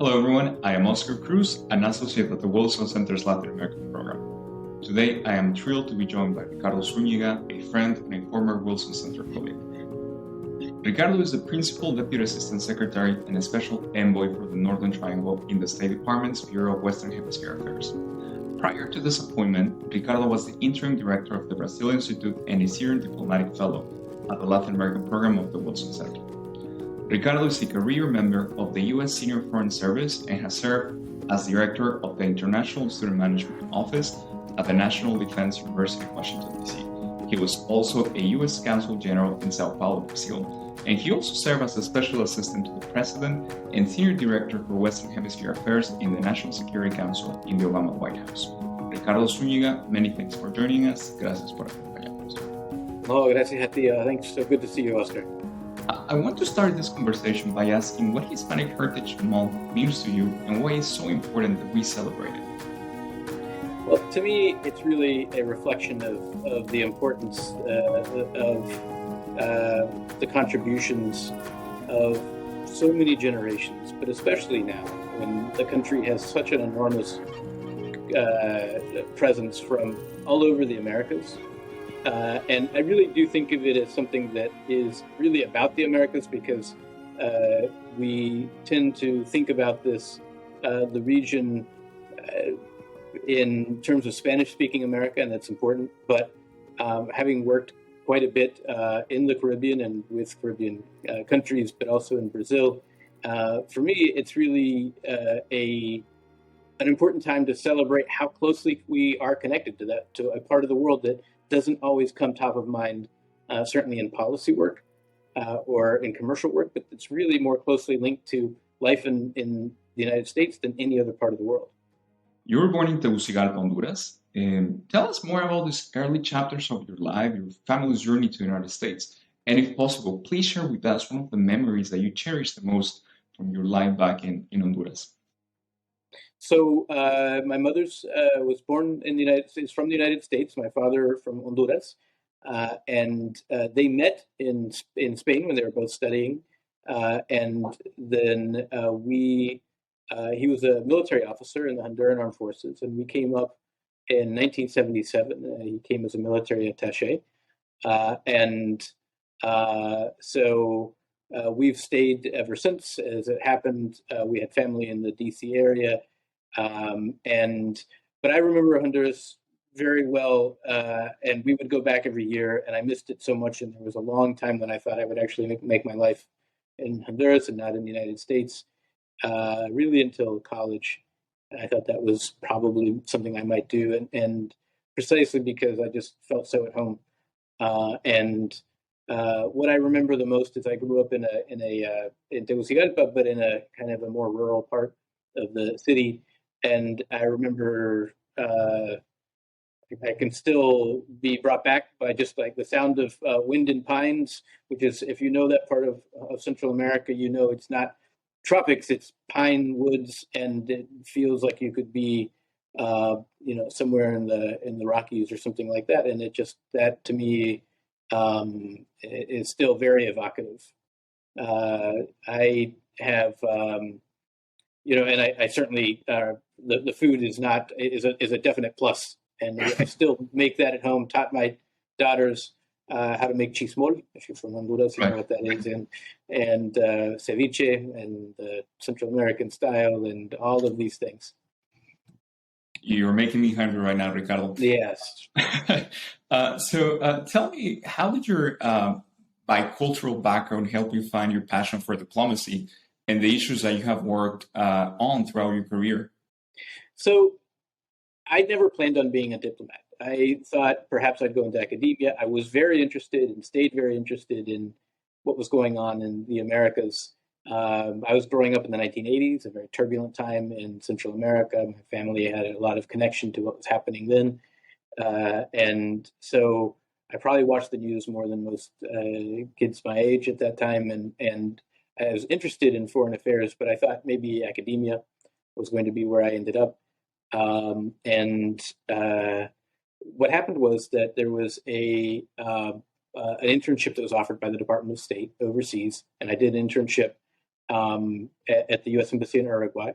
Hello everyone, I am Oscar Cruz, an associate at the Wilson Center's Latin American program. Today I am thrilled to be joined by Ricardo Zúniga, a friend and a former Wilson Center colleague. Ricardo is the Principal Deputy Assistant Secretary and a Special Envoy for the Northern Triangle in the State Department's Bureau of Western Hemisphere Affairs. Prior to this appointment, Ricardo was the Interim Director of the Brazil Institute and a Senior Diplomatic Fellow at the Latin American program of the Wilson Center. Ricardo is a career member of the U.S. Senior Foreign Service and has served as Director of the International Student Management Office at the National Defense University of Washington, D.C. He was also a U.S. Consul General in Sao Paulo, Brazil, and he also served as a Special Assistant to the President and Senior Director for Western Hemisphere Affairs in the National Security Council in the Obama White House. Ricardo Zúniga, many thanks for joining us. Gracias por acompañarnos. No, gracias a ti. Thanks. So good to see you, Oscar. I want to start this conversation by asking what Hispanic Heritage Month means to you and why it's so important that we celebrate it. Well, to me, it's really a reflection of the importance of the contributions of so many generations, but especially now when the country has such an enormous presence from all over the Americas. And I really do think of it as something that is really about the Americas because we tend to think about this, the region in terms of Spanish-speaking America, and that's important. But having worked quite a bit in the Caribbean and with Caribbean countries, but also in Brazil, for me, it's really an important time to celebrate how closely we are connected to a part of the world that doesn't always come top of mind, certainly in policy work or in commercial work, but it's really more closely linked to life in the United States than any other part of the world. You were born in Tegucigalpa, Honduras. Tell us more about these early chapters of your life, your family's journey to the United States. And if possible, please share with us one of the memories that you cherish the most from your life back in Honduras. So my mother's was born in the United States, from the United States. My father from Honduras, and they met in Spain when they were both studying. And then he was a military officer in the Honduran Armed Forces, and we came up in 1977. He came as a military attaché, and so we've stayed ever since. As it happened, we had family in the D.C. area. But I remember Honduras very well, and we would go back every year, and I missed it so much. And there was a long time when I thought I would actually make my life in Honduras and not in the United States, really until college. I thought that was probably something I might do, and precisely because I just felt so at home. What I remember the most is I grew up in Tegucigalpa, but in a kind of a more rural part of the city. And I remember I can still be brought back by just like the sound of wind and pines, which is, if you know that part of Central America, you know it's not tropics, it's pine woods, and it feels like you could be, somewhere in the Rockies or something like that. And it just, that to me is still very evocative. I have. And I certainly the food is a definite plus, and I still make that at home. Taught my daughters how to make chismol. If you're from Honduras, you know what that is, and ceviche and the Central American style, and all of these things. You're making me hungry right now, Ricardo. Yes. So tell me, how did your bicultural background help you find your passion for diplomacy and the issues that you have worked on throughout your career? So I never planned on being a diplomat. I thought perhaps I'd go into academia. I was very interested and stayed very interested in what was going on in the Americas. I was growing up in the 1980s, a very turbulent time in Central America. My family had a lot of connection to what was happening then. And so I probably watched the news more than most kids my age at that time. And I was interested in foreign affairs, but I thought maybe academia was going to be where I ended up. What happened was that there was an internship that was offered by the Department of State overseas, and I did an internship at the U.S. Embassy in Uruguay,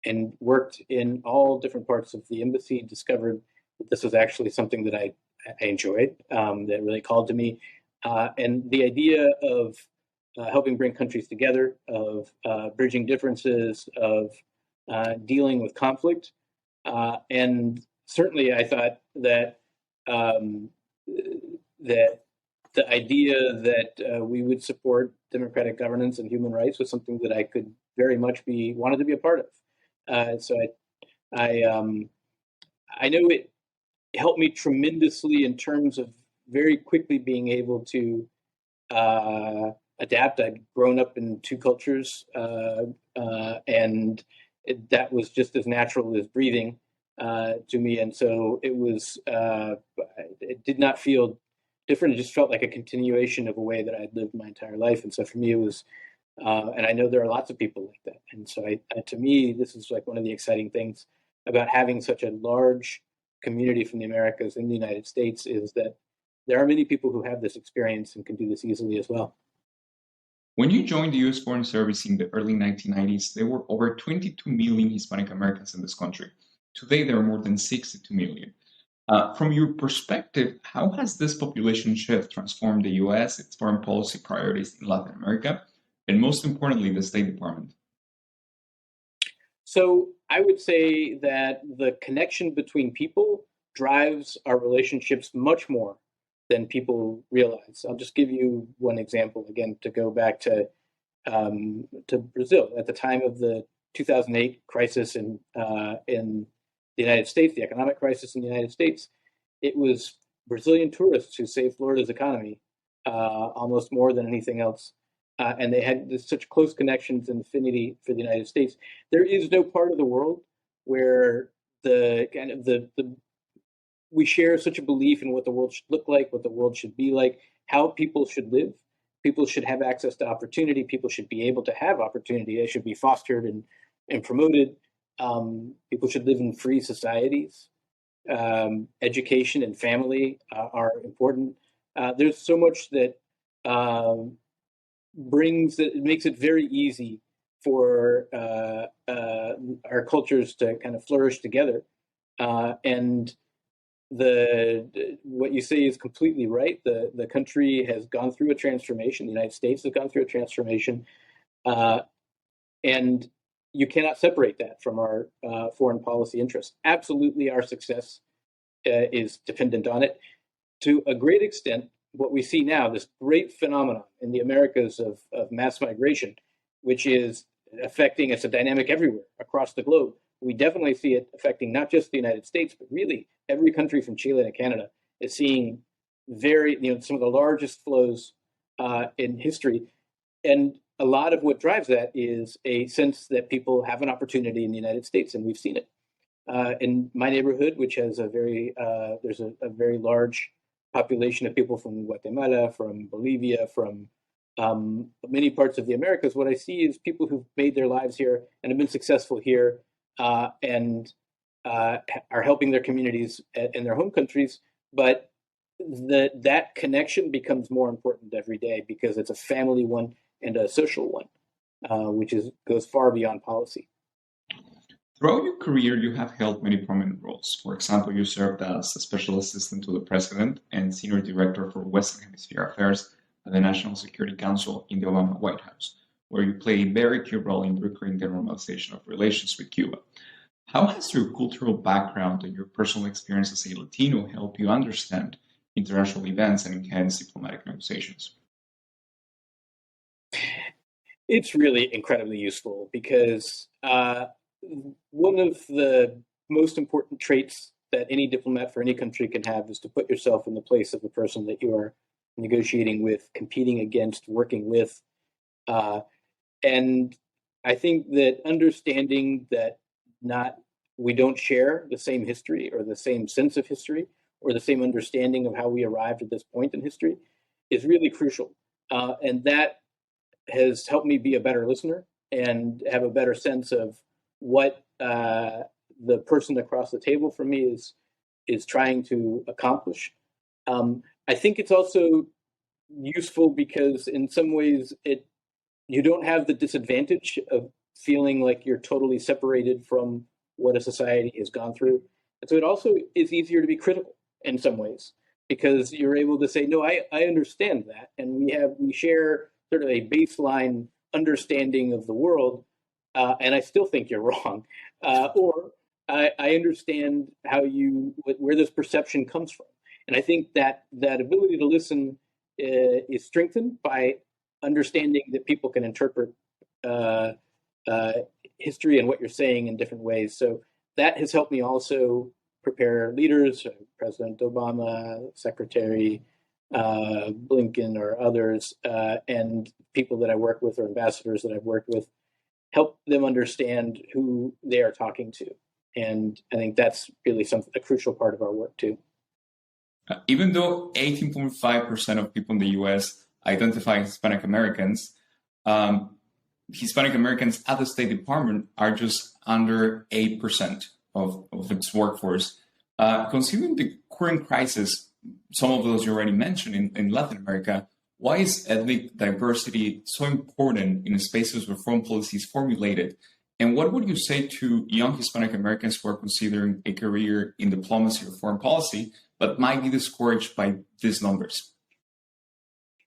and worked in all different parts of the embassy. Discovered that this was actually something that I enjoyed, that really called to me, and the idea of helping bring countries together, of bridging differences, of dealing with conflict, and certainly I thought that um, that the idea that we would support democratic governance and human rights was something that I could very much be wanted to be a part of. So I know it helped me tremendously in terms of very quickly being able to adapt. I'd grown up in two cultures, and that was just as natural as breathing to me. And so it did not feel different. It just felt like a continuation of a way that I'd lived my entire life. And so for me, it was, and I know there are lots of people like that. And so to me, this is like one of the exciting things about having such a large community from the Americas in the United States is that there are many people who have this experience and can do this easily as well. When you joined the U.S. Foreign Service in the early 1990s, there were over 22 million Hispanic Americans in this country. Today, there are more than 62 million. From your perspective, how has this population shift transformed the U.S., its foreign policy priorities in Latin America, and most importantly, the State Department? So I would say that the connection between people drives our relationships much more than people realize. I'll just give you one example again to go back to Brazil at the time of the 2008 crisis in the United States, the economic crisis in the United States. It was Brazilian tourists who saved Florida's economy almost more than anything else. And they had such close connections and affinity for the United States. There is no part of the world where we share such a belief in what the world should look like, what the world should be like, how people should live. People should have access to opportunity. People should be able to have opportunity. They should be fostered and promoted. People should live in free societies. Education and family are important. There's so much that it makes it very easy for our cultures to kind of flourish together. And what you say is completely right. The country has gone through a transformation. The United States has gone through a transformation, and you cannot separate that from our foreign policy interests. Absolutely, our success is dependent on it. To a great extent, what we see now, this great phenomenon in the Americas of mass migration, which is affecting, it's a dynamic everywhere across the globe. We definitely see it affecting not just the United States, but really every country from Chile to Canada is seeing some of the largest flows in history. And a lot of what drives that is a sense that people have an opportunity in the United States, and we've seen it. In my neighborhood, which has there's a very large population of people from Guatemala, from Bolivia, from many parts of the Americas, what I see is people who've made their lives here and have been successful here and are helping their communities in their home countries. But that connection becomes more important every day because it's a family one and a social one, which goes far beyond policy. Throughout your career, you have held many prominent roles. For example, you served as a special assistant to the president and senior director for Western Hemisphere Affairs at the National Security Council in the Obama White House, where you played a very key role in brokering the normalization of relations with Cuba. How has your cultural background and your personal experience as a Latino helped you understand international events and enhance diplomatic negotiations? It's really incredibly useful because one of the most important traits that any diplomat for any country can have is to put yourself in the place of the person that you are negotiating with, competing against, working with. And I think that understanding that we don't share the same history or the same sense of history or the same understanding of how we arrived at this point in history is really crucial. And that has helped me be a better listener and have a better sense of what the person across the table from me is trying to accomplish. I think it's also useful because in some ways it you don't have the disadvantage of feeling like you're totally separated from what a society has gone through. And so it also is easier to be critical in some ways because you're able to say, no, I understand that. And we share sort of a baseline understanding of the world. And I still think you're wrong. Or I understand where this perception comes from. And I think that ability to listen is strengthened by understanding that people can interpret history and what you're saying in different ways. So that has helped me also prepare leaders, President Obama, Secretary Blinken, or others, and people that I work with or ambassadors that I've worked with, help them understand who they are talking to. And I think that's really a crucial part of our work too. Even though 18.5% of people in the US identify as Hispanic Americans, Hispanic Americans at the State Department are just under 8% of its workforce. Considering the current crisis, some of those you already mentioned in Latin America, why is ethnic diversity so important in spaces where foreign policy is formulated? And what would you say to young Hispanic Americans who are considering a career in diplomacy or foreign policy, but might be discouraged by these numbers?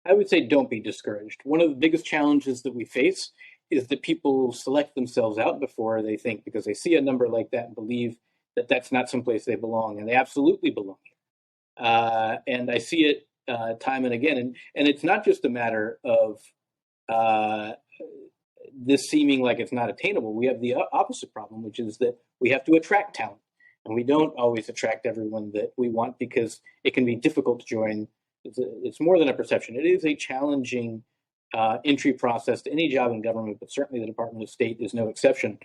I would say don't be discouraged. One of the biggest challenges that we face is that people select themselves out before they think, because they see a number like that and believe that that's not someplace they belong, and they absolutely belong here. And I see it time and again. And it's not just a matter of this seeming like it's not attainable. We have the opposite problem, which is that we have to attract talent. And we don't always attract everyone that we want because it can be difficult to join. It's more than a perception. It is a challenging entry process to any job in government, but certainly the Department of State is no exception.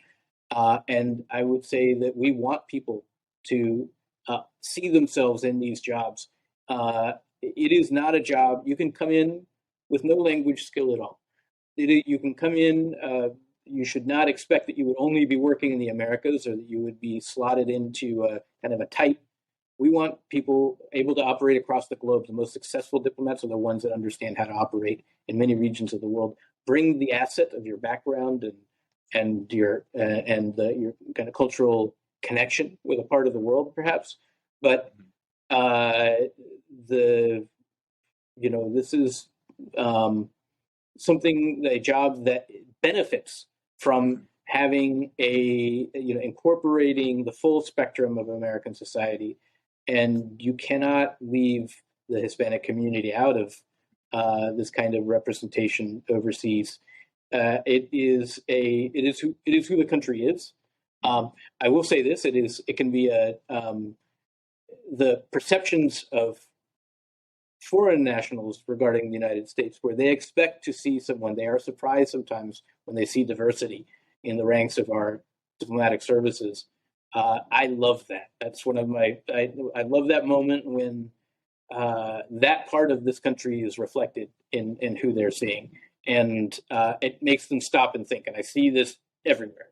And I would say that we want people to see themselves in these jobs. It is not a job. You can come in with no language skill at all. You can come in, you should not expect that you would only be working in the Americas or that you would be slotted into kind of a type. We want people able to operate across the globe. The most successful diplomats are the ones that understand how to operate in many regions of the world. Bring the asset of your background and your kind of cultural connection with a part of the world, perhaps. But this is a job that benefits from having incorporating the full spectrum of American society, and you cannot leave the Hispanic community out of this kind of representation overseas. It is who the country is. I will say this: it can be the perceptions of foreign nationals regarding the United States, where they expect to see someone. They are surprised sometimes when they see diversity in the ranks of our diplomatic services. I love that. That's one of I love that moment when that part of this country is reflected in who they're seeing. And it makes them stop and think. And I see this everywhere.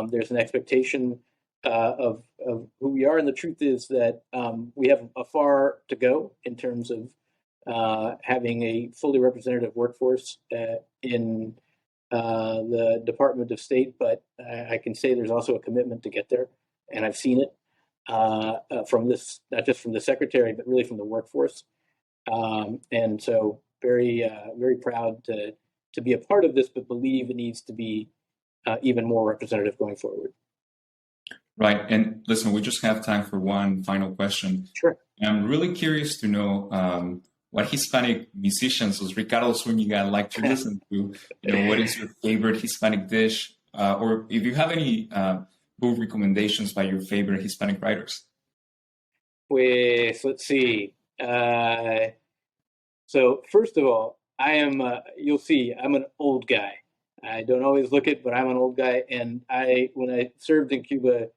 There's an expectation of who we are. And the truth is that we have a far to go in terms of having a fully representative workforce in the Department of State. But I can say there's also a commitment to get there. And I've seen it from this, not just from the secretary, but really from the workforce. And so very proud to be a part of this, but believe it needs to be even more representative going forward. Right. And listen, we just have time for one final question. Sure. I'm really curious to know what Hispanic musicians, as Ricardo Zúniga, like to listen to. What is your favorite Hispanic dish? Or if you have any book recommendations by your favorite Hispanic writers? Pues, let's see. So first of all, you'll see, I'm an old guy. I don't always look it, but I'm an old guy. And when I served in Cuba,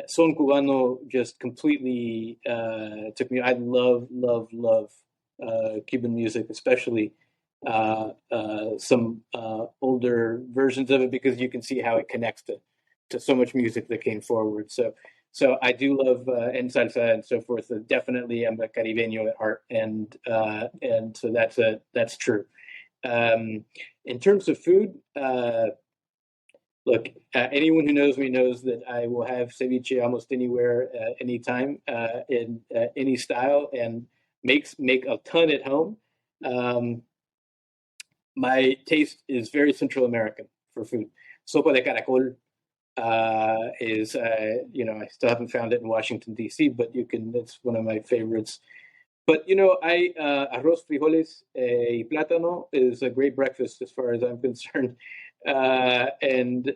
Son Cubano just completely took me. I love Cuban music, especially some older versions of it, because you can see how it connects to so much music that came forward. So I do love en salsa and so forth. Definitely, I'm a Caribeño at heart, and so that's true. In terms of food, look, anyone who knows me knows that I will have ceviche almost anywhere, anytime, in any style, and make a ton at home. Um, my taste is very Central American for food. Sopa de caracol is, I still haven't found it in Washington, D.C., but it's one of my favorites. But, arroz, frijoles, y plátano is a great breakfast as far as I'm concerned. And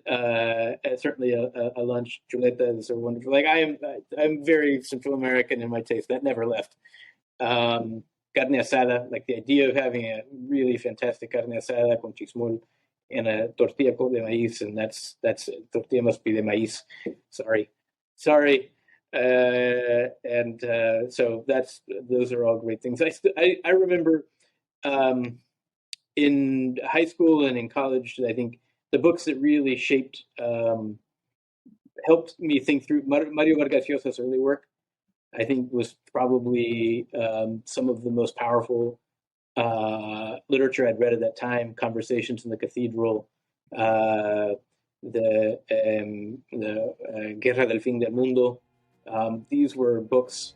certainly a lunch, chuletas are wonderful. Like I'm very Central American in my taste. That never left. Carne asada, like the idea of having a really fantastic carne asada con chismol and a tortilla de maíz, and that's tortilla must be de maíz. Sorry. So those are all great things. I remember in high school and in college, I think the books that really helped me think through Mario Vargas Llosa's early work, I think, was probably some of the most powerful literature I'd read at that time. Conversations in the Cathedral, the Guerra del Fin del Mundo. These were books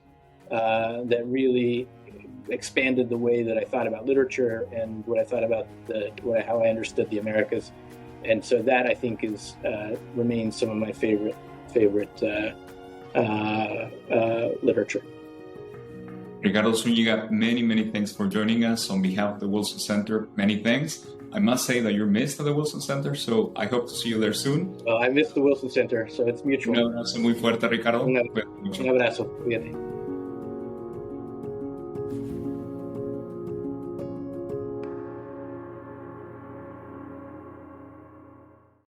that really expanded the way that I thought about literature and what I thought about how I understood the Americas. And so that, I think, remains some of my favorite literature. Ricardo Zúniga, many thanks for joining us on behalf of the Wilson Center. Many thanks. I must say that you're missed at the Wilson Center, so I hope to see you there soon. Well, I missed the Wilson Center, so it's mutual. Un abrazo muy fuerte, Ricardo. Un abrazo. Cuídate.